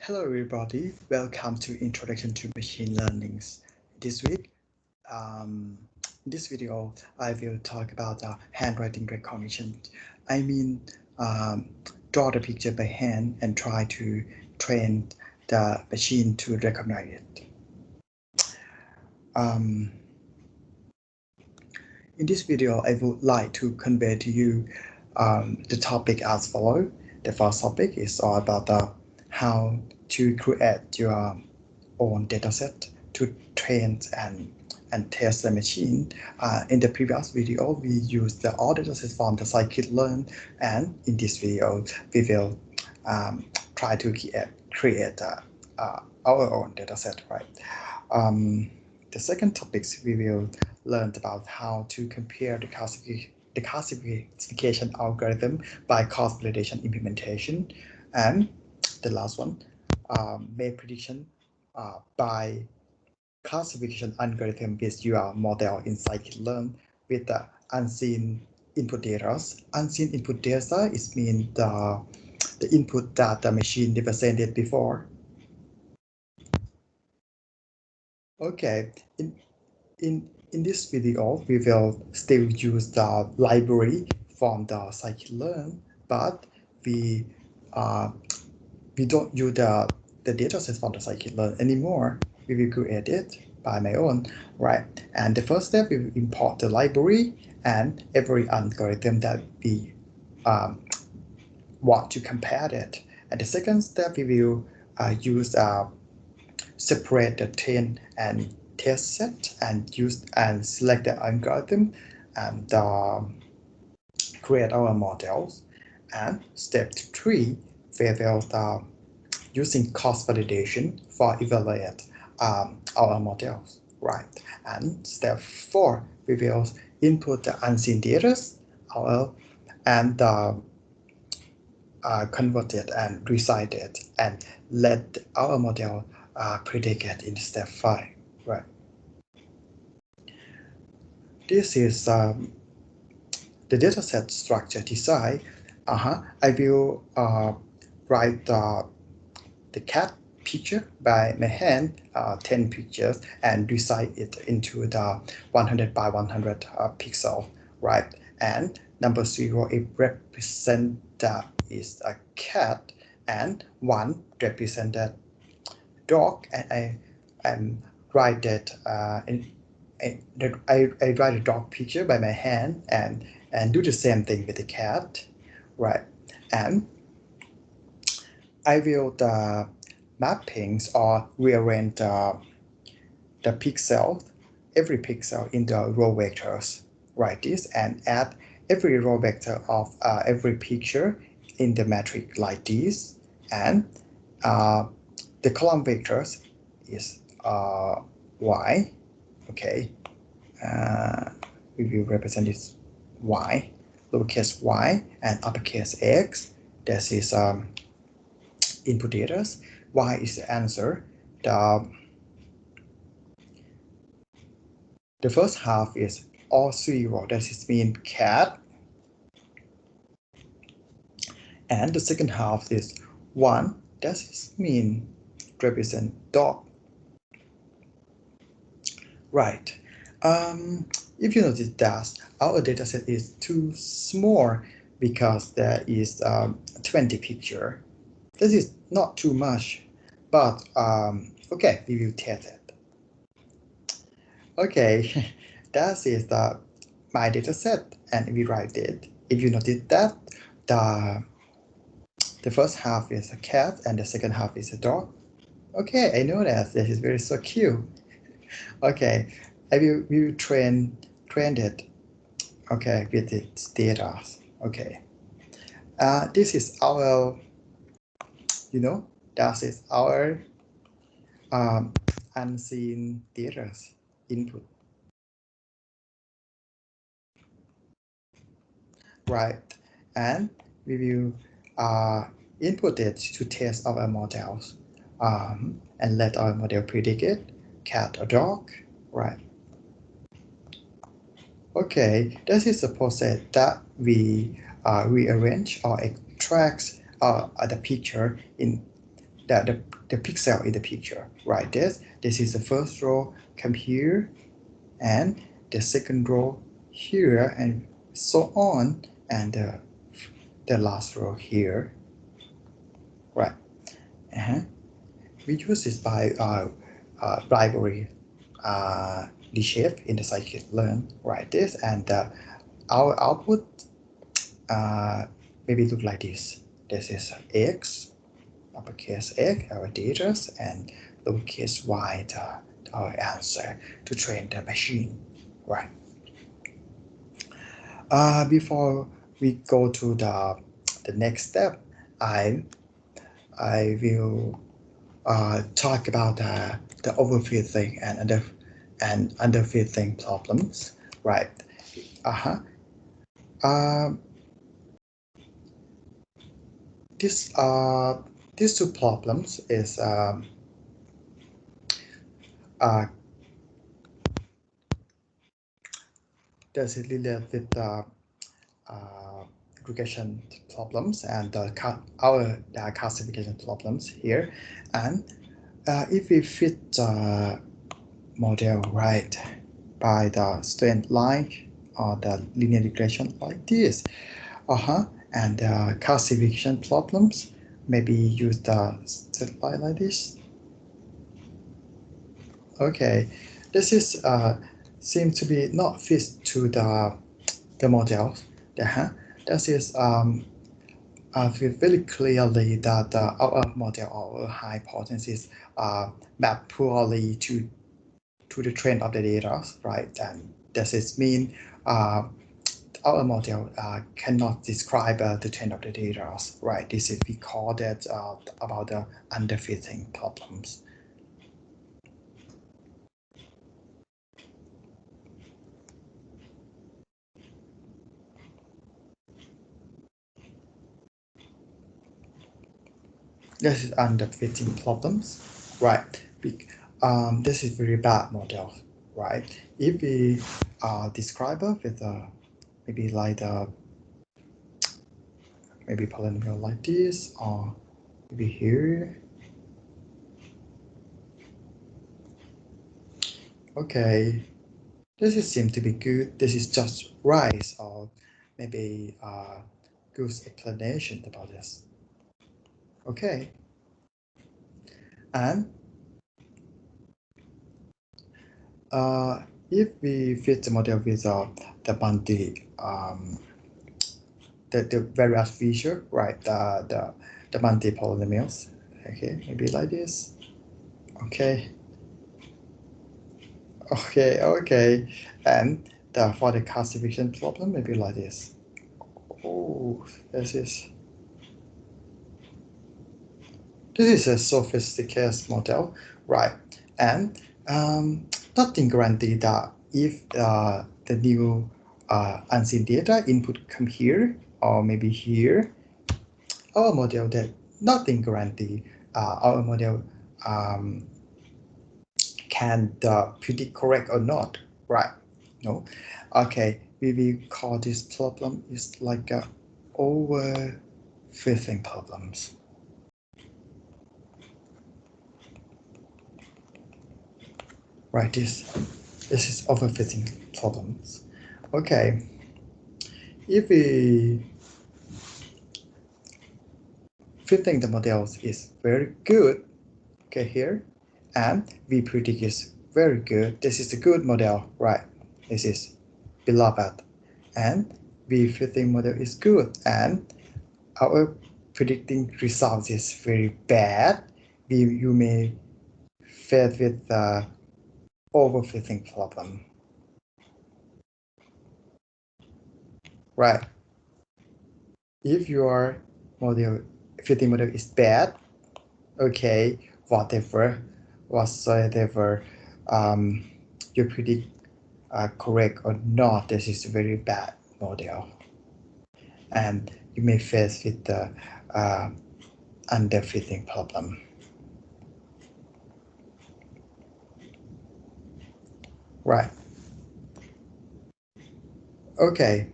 Hello everybody, welcome to Introduction to Machine Learning. This week, in this video, I will talk about handwriting recognition. I mean, draw the picture by hand and try to train the machine to recognize it. In this video, I would like to convey to you the topic as follows. The first topic is all about how to create your own dataset to train and test the machine. In the previous video, we used all datasets from the scikit-learn, and in this video, we will try to create our own dataset, right? The second topic, we will learn about how to compare the classification algorithm by cross-validation implementation, and the last one, make prediction by classification algorithm with your model in scikit-learn with the unseen input data. Unseen input data is mean the input that the machine represented before. Okay, in this video, we will still use the library from the scikit-learn, but we don't use the dataset from the scikit-learn anymore. We will create it by my own, right? And the first step, we will import the library and every algorithm that we want to compare it. And the second step, we will use separate the train and test set and select the algorithm and create our models. And step 3, we will using cross validation for evaluate our models, right? And step 4, we will input the unseen data and convert it and recite it and let our model predict it in step 5, right? This is the dataset structure design. I will write the cat picture by my hand, 10 pictures, and recite it into the 100 by 100 pixel, right? And number 0, it represents that is a cat, and 1 represented dog, and I write that I write a dog picture by my hand and do the same thing with the cat, right? And I will the mappings or rearrange the pixel, every pixel in the row vectors, right? This and add every row vector of every picture in the matrix like this, and the column vectors is y. Okay, we will represent this y, lowercase y, and uppercase x. This is input data. Y is the answer. The first half is all 0. That is mean cat. And the second half is 1. That is mean represent dog. Right. If you notice that our dataset is too small because there is 20 picture. This is not too much, but okay, we will test it. Okay, that is my dataset, and we write it. If you notice that the first half is a cat and the second half is a dog. Okay, I know that this is very so cute. Okay, we will train it. Okay, with its data. Okay, this is our, that is our unseen data input, right? And we will input it to test our models and let our model predict it, cat or dog, right? Okay, this is the process that we rearrange or extract the picture in the pixel in the picture, right? This is the first row come here, and the second row here, and so on, and the last row here, right? We use this by library reshape in the scikit-learn, right? This, and our output maybe look like this. This is x, uppercase x, our data, and lowercase y, our answer to train the machine, right? Before we go to the next step, I will talk about the overfitting and underfitting problems, right? These two problems is does it relate with regression problems and our classification problems here, and if we fit the model right by the straight line or the linear regression like this, and classification problems, maybe use the straight line like this. Okay, this is seems to be not fit to the model. This is very clearly that our model or our hypothesis map poorly to the trend of the data, right? And this is mean our model cannot describe the trend of the data, right? This is we call that about the underfitting problems. This is underfitting problems, right? This is very bad model, right? If we describe it with maybe like maybe polynomial like this, or maybe here. Okay, this is seem to be good. This is just right, or maybe good explanation about this. Okay, and if we fit the model with the boundary the various feature, right? The boundary polynomials. Okay, maybe like this. Okay. Okay, and for the classification problem, maybe like this. Oh, this is a sophisticated model, right? And nothing guaranteed that if the new unseen data input come here or maybe here, our model that nothing guarantee our model can predict correct or not, right? No. Okay, we will call this problem is like overfitting problems. Right, this is overfitting problems. Okay, if we fitting the models is very good, okay, here, and we predict is very good. This is a good model, right? This is beloved, and we fitting model is good, and our predicting results is very bad. You may face with the overfitting problem, right? If your model fitting model is bad, okay, whatever whatsoever you predict correct or not, this is a very bad model, and you may face with the underfitting problem. Right. Okay.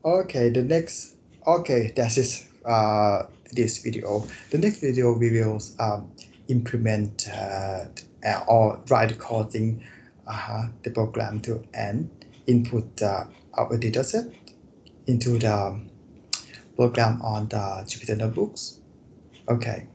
Okay. The next. Okay. This this video. The next video we will implement or write the coding the program to and input our dataset into the program on the Jupyter Notebooks. Okay.